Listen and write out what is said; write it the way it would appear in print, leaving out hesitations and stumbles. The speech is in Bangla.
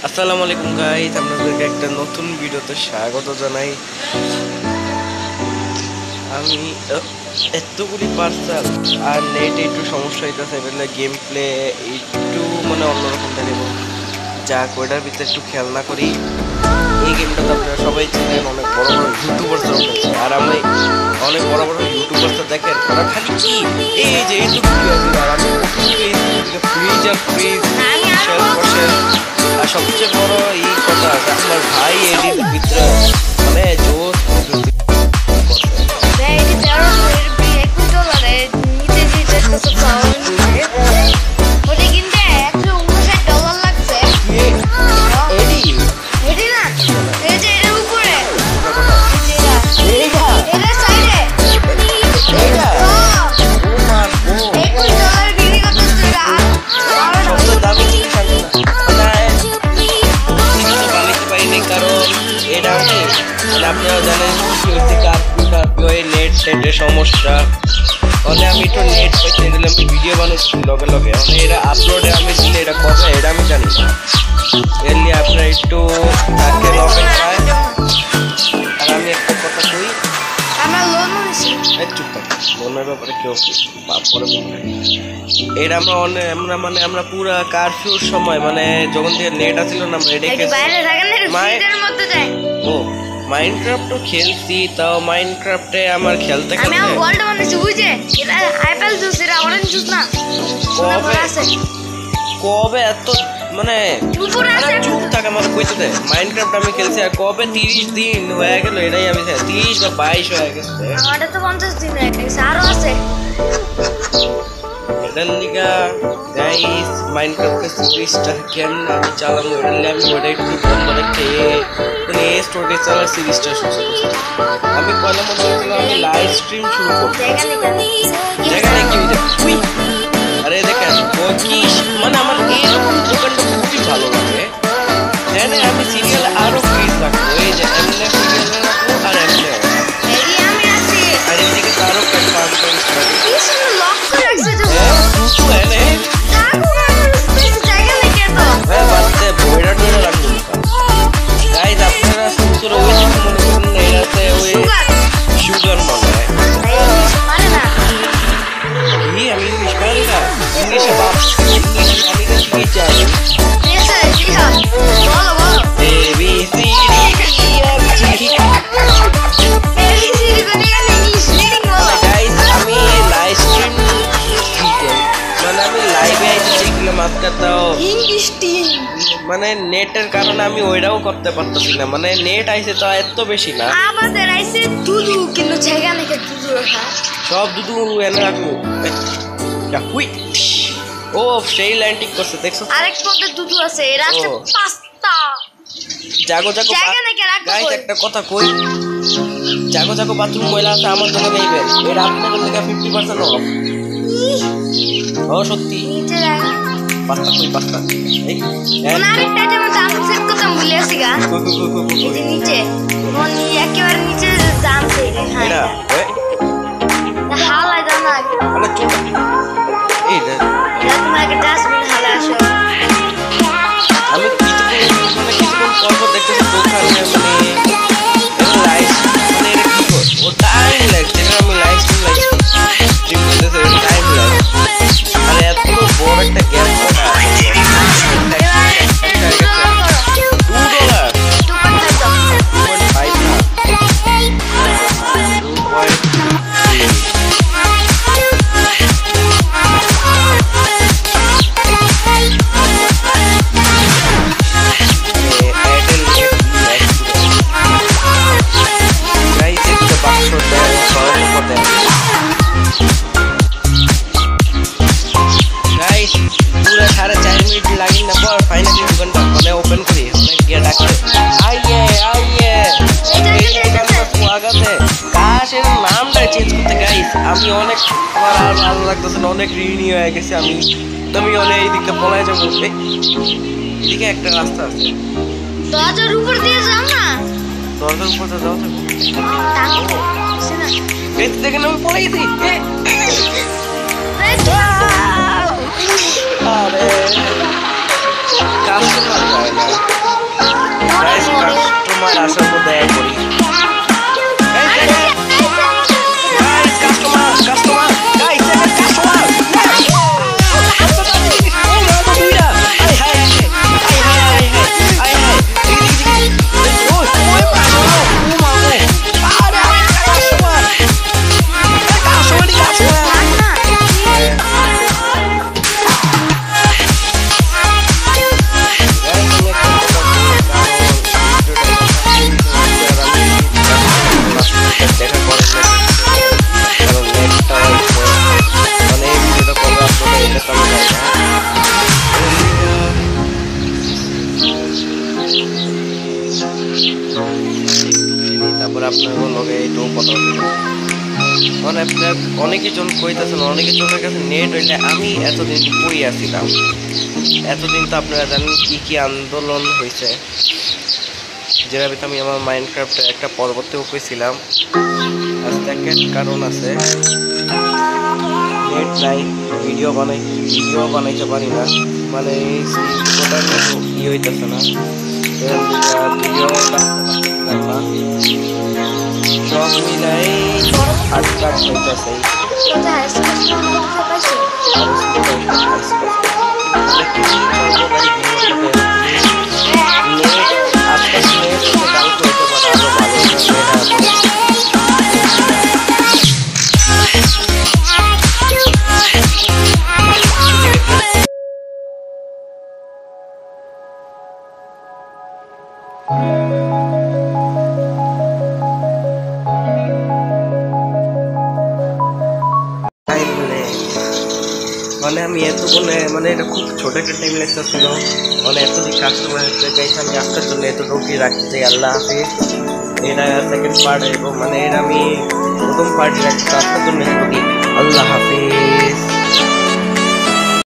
আসসালামু আলাইকুম গাইস, আপনাদেরকে একটা নতুন ভিডিওতে স্বাগত জানাই। আমি এতগুলি পার্সেল আর নেট একটু সমস্যা হইতেছে, বলে গেম প্লে একটু মানে অন্যরকম দেখাবো। যাক, ওইটার ভিতরে একটু খেয়াল না করি। এই গেমটাতে আপনারা সবাই চিনেন, অনেক বড় বড় ইউটিউবার্সরা উঠেছে, আর আমি অনেক বড় বড় ইউটিউবার্সরা দেখেন ওরা খালি কি এই যে এইটুকু আর আমি ফ্রিজ আর ফ্রিজ বসে। আর সবচেয়ে বড় এই কথা আমার ভাই এডির ভিতরে মানে জোর আপনারা জানেন নেট সেটের সমস্যা। মানে আমি একটু নেট পেতে দিলাম, ভিডিও বানাচ্ছি লগে লগে, মানে এটা আপলোডে আমি দিলে এটা কবে এটা আমি জানি না। এর নিয়ে আপনারা একটু তাকে লগে পায়। আর আমি একটা কথা কই, চুপ থাক, লোনের ব্যাপারে কেউ এটা আমরা পুরা কারফিউর সময় মানে যখন থেকে নেট আসছিল না, আমরা ও মাইনক্রাফটও খেলছি। তাও মাইনক্রাফটে আমার খেলতে আমি ওয়ার্ল্ড বানাইছি, বুঝে এটা অ্যাপেল জুস, এটা অরেঞ্জ জুস না। কবে এত মানে চুপ থাকে আমার কইতে দেয়। মাইনক্রাফট আমি খেলছি আর কবে 30 দিন হয়ে গেল, এটাই আমি 30 বা 22 হয়ে গেছে। আমারটা তো 50 দিন হয়ে গেছে, আরো আছে। এটার লিগা গাইস মাইনক্রাফটের সিরিজটা কেমন আমি চালাবো, এটার লিগে আমি ওটা একটু বন্ধ রেখে মানে স্টোরি চালার সিরিজটা শুরু করছি। আমি পয়লা মনে হয়েছিল আমি লাইভ স্ট্রিম শুরু করবো। যেখানে কি আরে দেখেন মানে আমার এইরকম দোকানটা খুবই ভালো লাগে। জানে আমি সিরিয়াল আরো ফ্রিজ রাখবো, এই যে এমনি সিরিয়ালে রাখবো আর এমনি আর এদিকে তো আরো মানে নেটের কারণে আমি ওইটাও করতে পারতেছি না। মানে নেট আইছে তো এত বেশি না, আমাদের আইছে দুধু, কিন্তু জায়গা নাকি দুধু রাখা সব দুধু এনে রাখবো। ও সেই লাইন ঠিক করছে, দেখছো? আরেক পথে দুধু আছে, এর আছে পাঁচটা। জাগো জাগো গাইস, একটা কথা কই, জাগো জাগো বাথরুম ময়লা আছে আমার দোকানে নেইবেন, এটা আপনাদের থেকে 50% অফ। ও সত্যি নিচে রাখ পাঁচটা কই পাঁচটা এই আরেকটা যেমন দাম সেট করতে ভুলে আসি গা, এই যে নিচে মনি একেবারে নিচে দাম সেট। হ্যাঁ এটা হালাই দাম না, আরে চুপ এই রে, এটা তোমাকে ডাস্টবিন হালা আসো। আমি কিছুক্ষণ পর দেখতেছি দোকানে মানে লাইভ মানে এটা কি কর ও টাইম লাগছে, এটা আমি লাইভ স্ট্রিম করতেছি, টাইম লাগছে। আর এত বড় একটা গ্যাপ पूरा 4.5 मिनट लगी ना पर फाइनली दुकान মানে ওপেন করি গিয়ে ডাকতে আইয়ে আইয়ে স্বাগত है। কাশ এর নামটা চেঞ্জ করতে গাইস আমি অনেক আমার আর ভালো লাগতেছে না, অনেক ঋণী হয়ে গেছে আমি। তুমি অনেক এইদিকে পলায় যাবো, এদিকে একটা রাস্তা আছে, দরজার উপর দিয়ে যাও না, দরজার উপর যাও তো এই দেখেন আমি পড়ে গেছি। আরে কাজ তো ভালো হয় না। আপনার লগে এইটাও কথা বলতে মানে আপনার অনেকের জন কইতেছেন অনেকের জনের কাছে নেট হইলে আমি এতদিন কই আসছিলাম এতদিন তো আপনারা জানেন কি কি আন্দোলন হয়েছে যেটা আমি আমার মাইনক্রাফটে একটা পর্বতেও কইছিলাম আজকে একটা কারণ আছে নেট নাই ভিডিও বানাইতে পারি না মানে ই হইতেছে না ভিডিও না সব মিলাই আটকাট হইতেছে কোথায় পাইছো মানে আমি এত মানে এটা খুব ছোট একটা টাইম লেগটা ছিল মানে এতদিন কাস্টমার গাইছে আমি আজকের জন্য এতটুকুই রাখতে চাই আল্লাহ হাফিজ এটা সেকেন্ড পার্ট এবং মানে এটা আমি প্রথম পার্টি রাখতে আজকের জন্য এতটুকুই